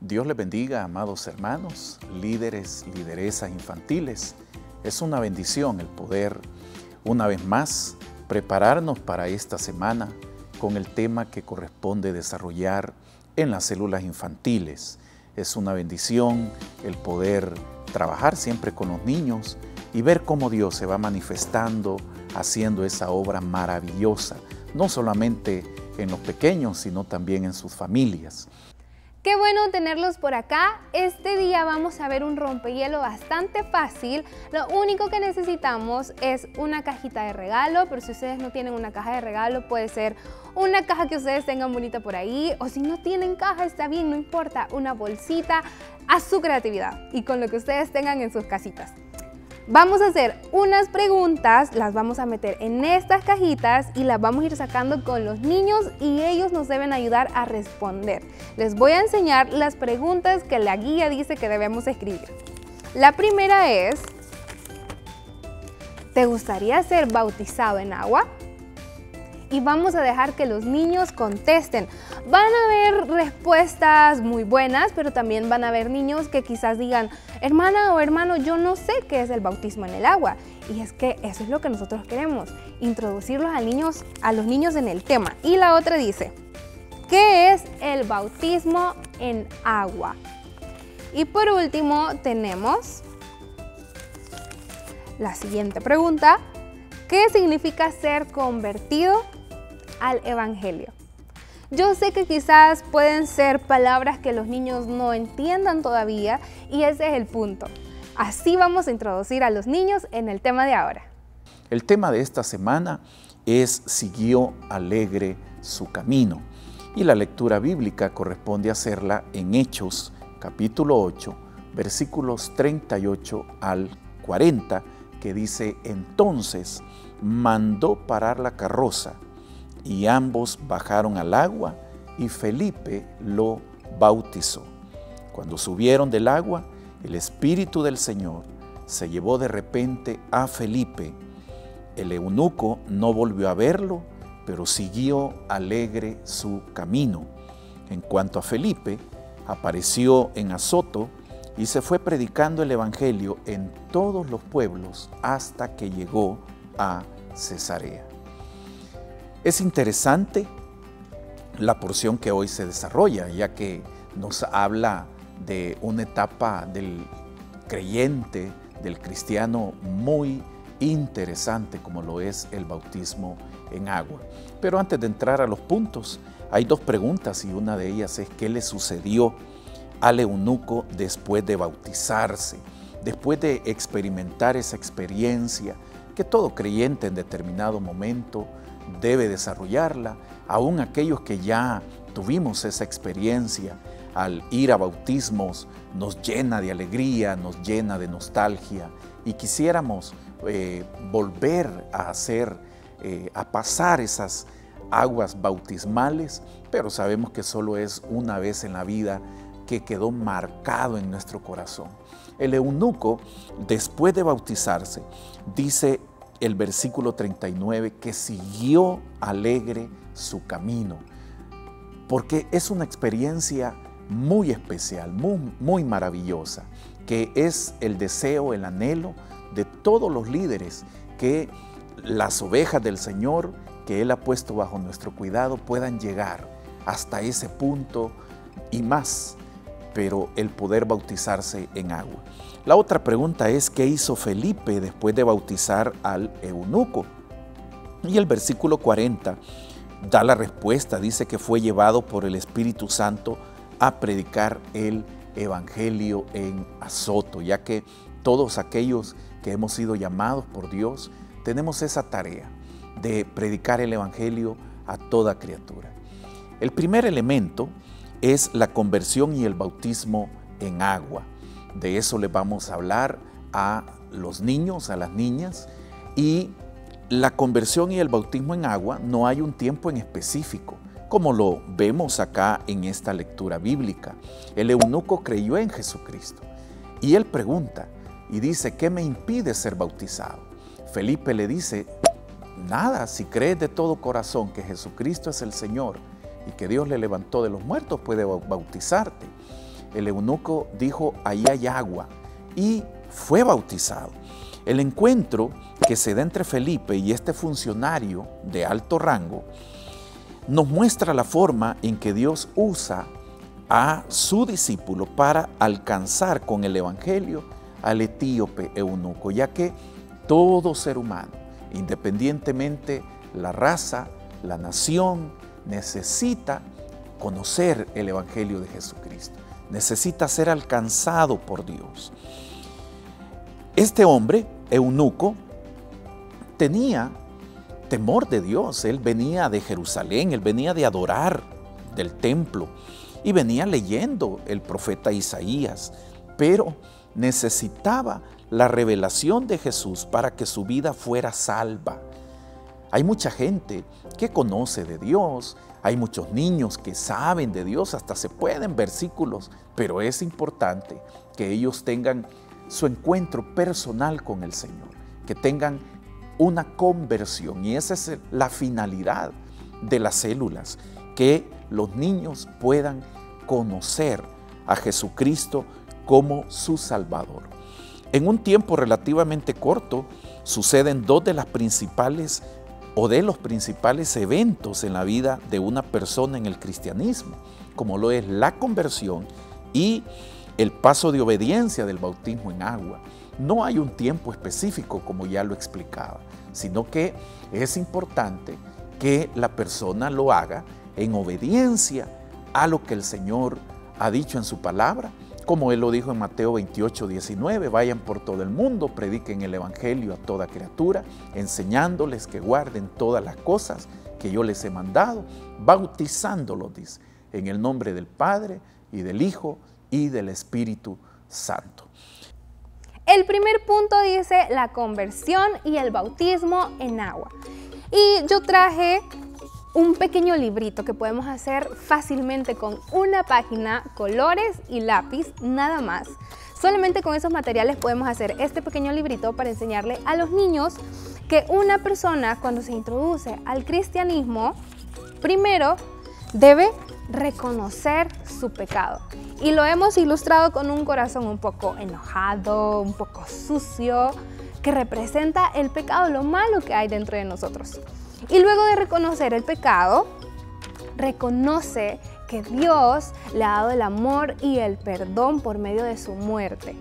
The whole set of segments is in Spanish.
Dios les bendiga, amados hermanos, líderes, lideresas infantiles. Es una bendición el poder, una vez más, prepararnos para esta semana con el tema que corresponde desarrollar en las células infantiles. Es una bendición el poder trabajar siempre con los niños y ver cómo Dios se va manifestando, haciendo esa obra maravillosa, no solamente en los pequeños, sino también en sus familias. Qué bueno tenerlos por acá. Este día vamos a ver un rompehielo bastante fácil. Lo único que necesitamos es una cajita de regalo, pero si ustedes no tienen una caja de regalo, puede ser una caja que ustedes tengan bonita por ahí, o si no tienen caja, está bien, no importa, una bolsita, a su creatividad y con lo que ustedes tengan en sus casitas. Vamos a hacer unas preguntas, las vamos a meter en estas cajitas y las vamos a ir sacando con los niños y ellos nos deben ayudar a responder. Les voy a enseñar las preguntas que la guía dice que debemos escribir. La primera es, ¿te gustaría ser bautizado en agua? Y vamos a dejar que los niños contesten. Van a haber respuestas muy buenas, pero también van a haber niños que quizás digan, hermana o hermano, yo no sé qué es el bautismo en el agua. Y es que eso es lo que nosotros queremos, introducirlos a los niños en el tema. Y la otra dice, ¿qué es el bautismo en agua? Y por último tenemos la siguiente pregunta. ¿Qué significa ser convertido al Evangelio? Yo sé que quizás pueden ser palabras que los niños no entiendan todavía y ese es el punto. Así vamos a introducir a los niños en el tema de ahora. El tema de esta semana es siguió alegre su camino y la lectura bíblica corresponde hacerla en Hechos capítulo 8 versículos 38 al 40 que dice, entonces mandó parar la carroza y ambos bajaron al agua y Felipe lo bautizó. Cuando subieron del agua, el Espíritu del Señor se llevó de repente a Felipe. El eunuco no volvió a verlo, pero siguió alegre su camino. En cuanto a Felipe, apareció en Azoto y se fue predicando el Evangelio en todos los pueblos hasta que llegó a Cesarea. Es interesante la porción que hoy se desarrolla, ya que nos habla de una etapa del creyente, del cristiano muy interesante como lo es el bautismo en agua. Pero antes de entrar a los puntos, hay dos preguntas y una de ellas es ¿qué le sucedió al eunuco después de bautizarse? Después de experimentar esa experiencia que todo creyente en determinado momento debe desarrollarla, aún aquellos que ya tuvimos esa experiencia, al ir a bautismos nos llena de alegría, nos llena de nostalgia y quisiéramos volver a a pasar esas aguas bautismales, pero sabemos que solo es una vez en la vida que quedó marcado en nuestro corazón. El eunuco, después de bautizarse, dice el versículo 39 que siguió alegre su camino, porque es una experiencia muy especial, muy maravillosa, que es el deseo, el anhelo de todos los líderes, que las ovejas del Señor que Él ha puesto bajo nuestro cuidado puedan llegar hasta ese punto y más, pero el poder bautizarse en agua. La otra pregunta es, ¿qué hizo Felipe después de bautizar al eunuco? Y el versículo 40 da la respuesta, dice que fue llevado por el Espíritu Santo a predicar el Evangelio en Azoto, ya que todos aquellos que hemos sido llamados por Dios tenemos esa tarea de predicar el Evangelio a toda criatura. El primer elemento es la conversión y el bautismo en agua. De eso les vamos a hablar a los niños, a las niñas, y la conversión y el bautismo en agua no hay un tiempo en específico, como lo vemos acá en esta lectura bíblica. El eunuco creyó en Jesucristo y él pregunta y dice, ¿qué me impide ser bautizado? Felipe le dice, nada, si crees de todo corazón que Jesucristo es el Señor y que Dios le levantó de los muertos, puede bautizarte. el eunuco dijo, ahí hay agua, y fue bautizado. El encuentro que se da entre Felipe y este funcionario de alto rango nos muestra la forma en que Dios usa a su discípulo para alcanzar con el evangelio al etíope eunuco, ya que todo ser humano, independientemente la raza, la nación, necesita conocer el evangelio de Jesucristo, necesita ser alcanzado por Dios. Este hombre, eunuco, tenía temor de Dios. Él venía de Jerusalén, él venía de adorar del templo y venía leyendo el profeta Isaías, pero necesitaba la revelación de Jesús para que su vida fuera salva. Hay mucha gente que conoce de Dios, hay muchos niños que saben de Dios, hasta se pueden versículos, pero es importante que ellos tengan su encuentro personal con el Señor, que tengan una conversión, y esa es la finalidad de las células, que los niños puedan conocer a Jesucristo como su Salvador. En un tiempo relativamente corto suceden dos de los principales eventos en la vida de una persona en el cristianismo, como lo es la conversión y el paso de obediencia del bautismo en agua. No hay un tiempo específico, como ya lo explicaba, sino que es importante que la persona lo haga en obediencia a lo que el Señor ha dicho en su palabra, como Él lo dijo en Mateo 28, 19, vayan por todo el mundo, prediquen el evangelio a toda criatura, enseñándoles que guarden todas las cosas que yo les he mandado, bautizándolos, dice, en el nombre del Padre y del Hijo y del Espíritu Santo. El primer punto dice la conversión y el bautismo en agua. Y yo traje un pequeño librito que podemos hacer fácilmente con una página, colores y lápiz, nada más. Solamente con esos materiales podemos hacer este pequeño librito para enseñarle a los niños que una persona cuando se introduce al cristianismo, primero debe reconocer su pecado. Y lo hemos ilustrado con un corazón un poco enojado, un poco sucio, que representa el pecado, lo malo que hay dentro de nosotros. Y luego de reconocer el pecado, reconoce que Dios le ha dado el amor y el perdón por medio de su muerte.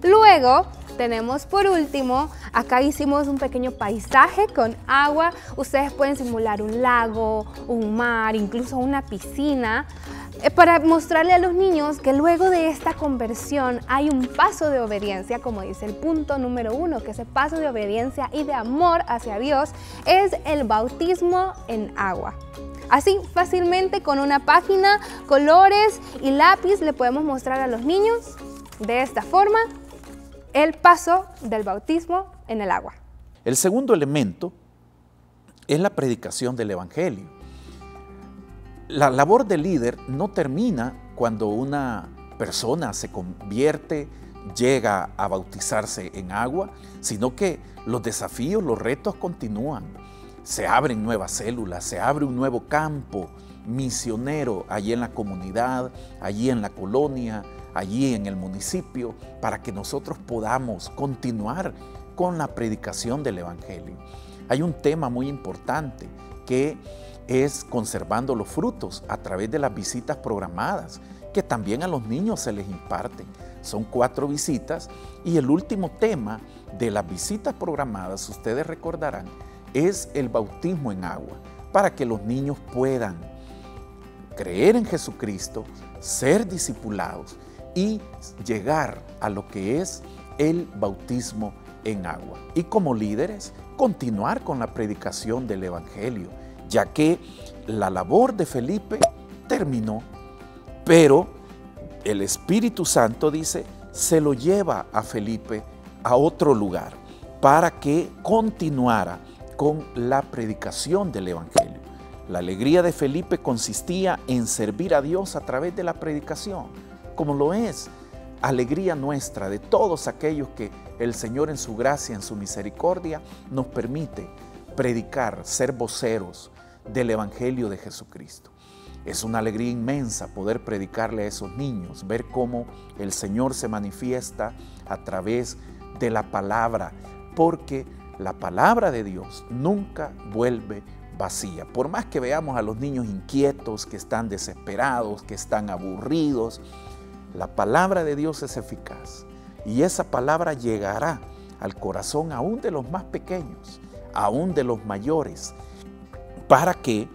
Luego tenemos por último, acá hicimos un pequeño paisaje con agua. Ustedes pueden simular un lago, un mar, incluso una piscina, para mostrarle a los niños que luego de esta conversión hay un paso de obediencia, como dice el punto número 1, que ese paso de obediencia y de amor hacia Dios es el bautismo en agua. Así, fácilmente con una página, colores y lápiz le podemos mostrar a los niños de esta forma el paso del bautismo en el agua. El segundo elemento es la predicación del evangelio. La labor del líder no termina cuando una persona se convierte, llega a bautizarse en agua, sino que los desafíos, los retos continúan. Se abren nuevas células, se abre un nuevo campo misionero allí en la comunidad, allí en la colonia, allí en el municipio, para que nosotros podamos continuar con la predicación del evangelio. Hay un tema muy importante que es conservando los frutos a través de las visitas programadas, que también a los niños se les imparten. Son 4 visitas y el último tema de las visitas programadas, ustedes recordarán, es el bautismo en agua, para que los niños puedan creer en Jesucristo, ser discipulados y llegar a lo que es el bautismo en agua. Y como líderes, continuar con la predicación del evangelio, ya que la labor de Felipe terminó, pero el Espíritu Santo, dice, se lo lleva a Felipe a otro lugar para que continuara con la predicación del evangelio. La alegría de Felipe consistía en servir a Dios a través de la predicación, como lo es alegría nuestra de todos aquellos que el Señor en su gracia, en su misericordia, nos permite predicar, ser voceros del evangelio de Jesucristo. Es una alegría inmensa poder predicarle a esos niños, ver cómo el Señor se manifiesta a través de la palabra, porque la palabra de Dios nunca vuelve vacía. Por más que veamos a los niños inquietos, que están desesperados, que están aburridos, la palabra de Dios es eficaz y esa palabra llegará al corazón aún de los más pequeños, aún de los mayores, para que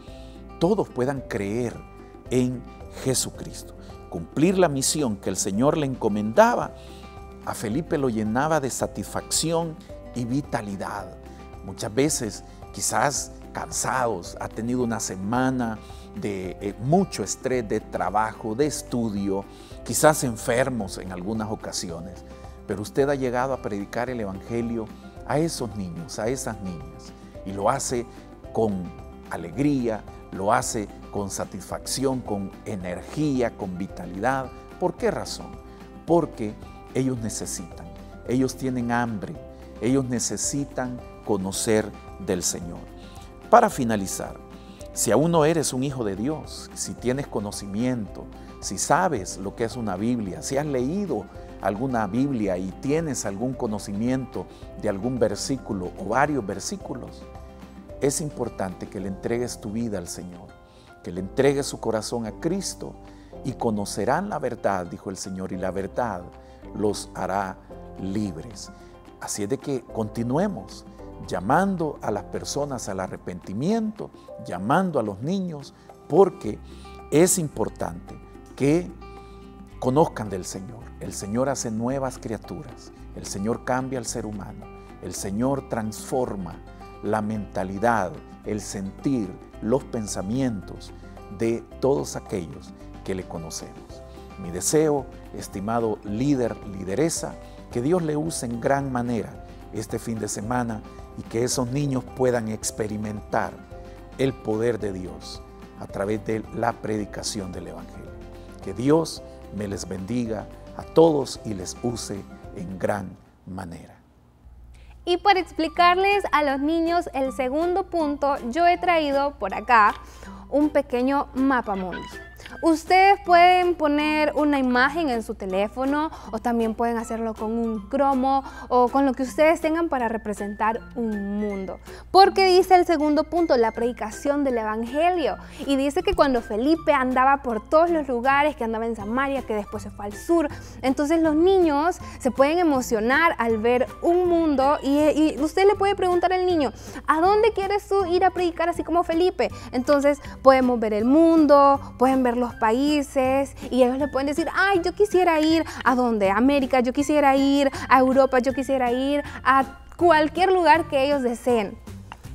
todos puedan creer en Jesucristo. Cumplir la misión que el Señor le encomendaba, a Felipe lo llenaba de satisfacción y vitalidad. Muchas veces, quizás cansados, ha tenido una semana de mucho estrés, de trabajo, de estudio, quizás enfermos en algunas ocasiones, pero usted ha llegado a predicar el Evangelio a esos niños, a esas niñas, y lo hace con alegría, lo hace con satisfacción, con energía, con vitalidad. ¿Por qué razón? Porque ellos necesitan, ellos tienen hambre, ellos necesitan conocer del Señor. Para finalizar, si aún no eres un hijo de Dios, si tienes conocimiento, si sabes lo que es una Biblia, si has leído alguna Biblia y tienes algún conocimiento de algún versículo o varios versículos, es importante que le entregues tu vida al Señor, que le entregues su corazón a Cristo y conocerán la verdad, dijo el Señor, y la verdad los hará libres. Así es de que continuemos llamando a las personas al arrepentimiento, llamando a los niños, porque es importante que conozcan del Señor. El Señor hace nuevas criaturas, el Señor cambia al ser humano, el Señor transforma la mentalidad, el sentir, los pensamientos de todos aquellos que le conocemos. Mi deseo, estimado líder, lideresa, que Dios le use en gran manera este fin de semana y que esos niños puedan experimentar el poder de Dios a través de la predicación del Evangelio. Que Dios me les bendiga a todos y les use en gran manera. Y para explicarles a los niños el segundo punto, yo he traído por acá un pequeño mapamundi. Ustedes pueden poner una imagen en su teléfono o también pueden hacerlo con un cromo o con lo que ustedes tengan para representar un mundo. Porque dice el segundo punto, la predicación del Evangelio. Y dice que cuando Felipe andaba por todos los lugares, que andaba en Samaria, que después se fue al sur, entonces los niños se pueden emocionar al ver un mundo y usted le puede preguntar al niño, ¿a dónde quieres tú ir a predicar así como Felipe? Entonces podemos ver el mundo, pueden ver los países y ellos le pueden decir, ay, yo quisiera ir a ¿dónde? A América, yo quisiera ir a Europa, yo quisiera ir a cualquier lugar que ellos deseen.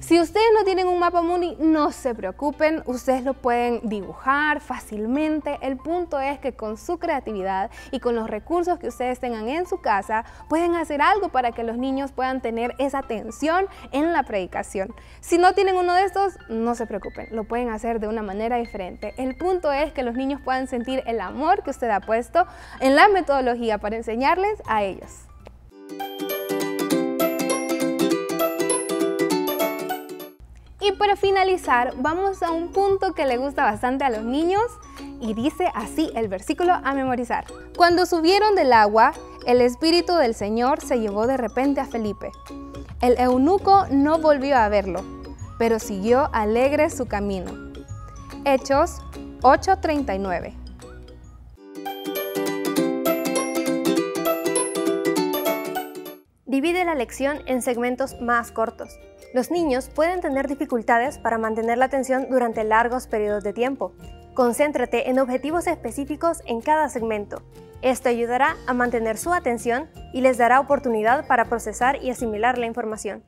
Si ustedes no tienen un mapamundi, no se preocupen, ustedes lo pueden dibujar fácilmente. El punto es que con su creatividad y con los recursos que ustedes tengan en su casa, pueden hacer algo para que los niños puedan tener esa atención en la predicación. Si no tienen uno de estos, no se preocupen, lo pueden hacer de una manera diferente. El punto es que los niños puedan sentir el amor que usted ha puesto en la metodología para enseñarles a ellos. Y para finalizar, vamos a un punto que le gusta bastante a los niños y dice así el versículo a memorizar. Cuando subieron del agua, el Espíritu del Señor se llevó de repente a Felipe. El eunuco no volvió a verlo, pero siguió alegre su camino. Hechos 8:39. Divide la lección en segmentos más cortos. Los niños pueden tener dificultades para mantener la atención durante largos periodos de tiempo. Concéntrate en objetivos específicos en cada segmento. Esto ayudará a mantener su atención y les dará oportunidad para procesar y asimilar la información.